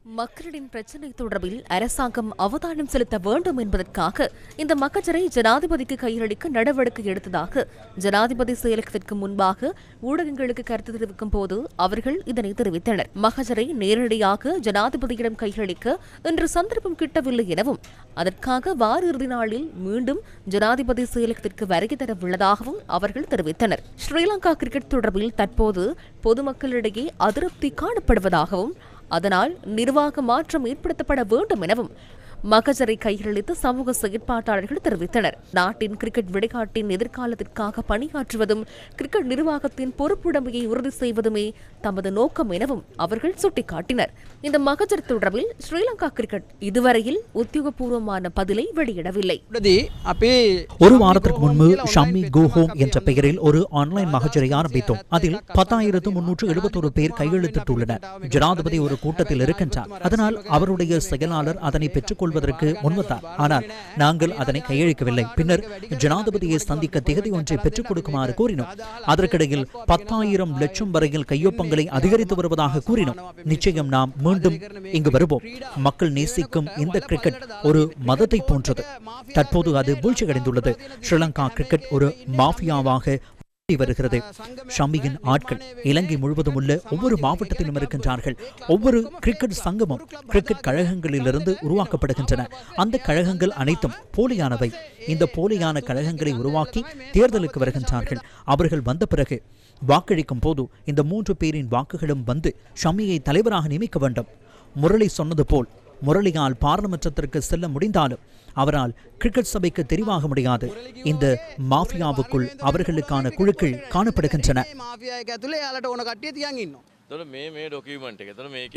மக்களின் பிரச்சினை தொடர்பில் அரசாங்கம் அவதானம் செலுத்த வேண்டும் என்பதற்காக இந்த மகஜரை ஜனாதிபதிக்கு கையளிக்க நடவடிக்கை எடுத்ததாக ஜனாதிபதி செயலகத்திற்கு முன்பாக ஊடகங்களுக்கு கருத்து தெரிவிக்கும் போது அவர்கள் இதனை தெரிவித்தனர். மகஜரை நேரடியாக ஜனாதிபதியிடம் கையளிக்க இன்று சந்தர்ப்பம் கிட்டவில்லை எனவும் அதற்காக வார இறுதி நாளில் மீண்டும் ஜனாதிபதி செயலகத்திற்கு வருகை தர உள்ளதாகவும் அவர்கள் தெரிவித்தனர். ஸ்ரீலங்கா கிரிக்கெட் தொடர்பில் தற்போது பொதுமக்களிடையே அதிருப்தி காணப்படுவதாகவும் அதனால் நிர்வாக மாற்றம் ஏற்படுத்தப்பட வேண்டும் எனவும் மகஜரை கையளித்து சமூக செயற்பாட்டாளர்கள் தெரிவித்தனர். நாட்டின் கிரிக்கெட் விளையாட்டின் எதிர்காலத்திற்காக பணியாற்றுவதும் கிரிக்கெட் நிர்வாகத்தின் பொறுப்புடைமையை உறுதி செய்வதுமே தமது நோக்கம் எனவும் அவர்கள் சுட்டிக்காட்டினர். இந்த மகஜர் தொடர்பில் ஸ்ரீலங்கா கிரிக்கெட் இதுவரையில் உத்தியோகபூர்வமான பதிலை வெளியிடவில்லை. ஒரு வாரத்திற்கு முன்பு ஷம்மி கோ ஹோம் என்ற பெயரில் ஒரு ஆன்லைன் மகஜரை ஆரம்பித்தோம். அதில் 10,371 பேர் கையெழுத்திட்டுள்ளனர். ஜனாதிபதி ஒரு கூட்டத்தில் இருக்கின்றார். அதனால் அவருடைய செயலாளர் அதனை பெற்றுக் கொள்வதற்கு முன்வந்தார். ஆனால் நாங்கள் அதனை கையளிக்கவில்லை. பின்னர் ஜனாதிபதியை சந்திக்க திகதி ஒன்றை பெற்றுக் கொடுக்குமாறு கூறினோம். அதற்கிடையில் 10,000 லட்சம் வரையில் கையொப்பங்களை அதிகரித்து வருவதாக கூறினோம். நிச்சயம் நாம் மீண்டும் இங்கு வருவோம். மக்கள் நேசிக்கும் இந்த கிரிக்கெட் ஒரு மதத்தை போன்றது. தற்போது அது வீழ்ச்சியடைந்துள்ளது. ஸ்ரீலங்கா கிரிக்கெட் ஒரு மாஃபியாவாக வருகிறது. ஷம்மியின் ஆட்கள் இலங்கை முழுவதும் உள்ள ஒவ்வொரு மாவட்டத்திலும் இருக்கின்றார்கள். ஒவ்வொரு கிரிக்கெட் சங்கமும் கிரிக்கெட் கழகங்களிலிருந்து உருவாக்கப்படுகின்றன. அந்த கழகங்கள் அனைத்தும் போலியானவை. இந்த போலியான கழகங்களை உருவாக்கி தேர்தலுக்கு வருகின்றார்கள். அவர்கள் வந்த பிறகு வாக்களிக்கும் போது இந்த 3 பேரின் வாக்குகளும் வந்து ஷம்மியை தலைவராக நியமிக்க வேண்டும். முரளி சொன்னது போல் முரளியால் பாராளுமன்றத்திற்கு செல்ல முடிந்தாலும் அவரால் கிரிக்கெட் சபைக்கு தெரிவாக முடியாது. இந்த மாஃபியாவுக்குள் அவர்களுக்கான குழுக்கள் காணப்படுகின்றன.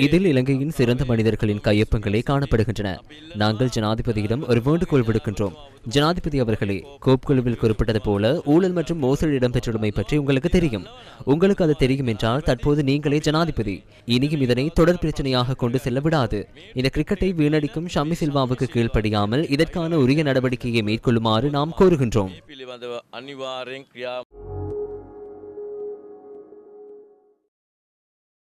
இதில் இலங்கையின் சிறந்த மனிதர்களின் கையொப்பங்களே காணப்படுகின்றன. நாங்கள் ஜனாதிபதியிடம் ஒரு வேண்டுகோள் விடுக்கின்றோம். ஜனாதிபதி அவர்களே, கோப்புக்குழுவில் குறிப்பிட்டது போல ஊழல் மற்றும் மோசடி இடம்பெற்றுள்ளமை பற்றி உங்களுக்கு தெரியும். உங்களுக்கு அது தெரியும் என்றால் தற்போது நீங்களே ஜனாதிபதி. இனியும் இதனை தொடர் பிரச்சனையாக கொண்டு செல்ல விடாது. இந்த கிரிக்கெட்டை வீணடிக்கும் ஷம்மி சில்வாவுக்கு கீழ்ப்படியாமல் இதற்கான உரிய நடவடிக்கையை மேற்கொள்ளுமாறு நாம் கோருகின்றோம்.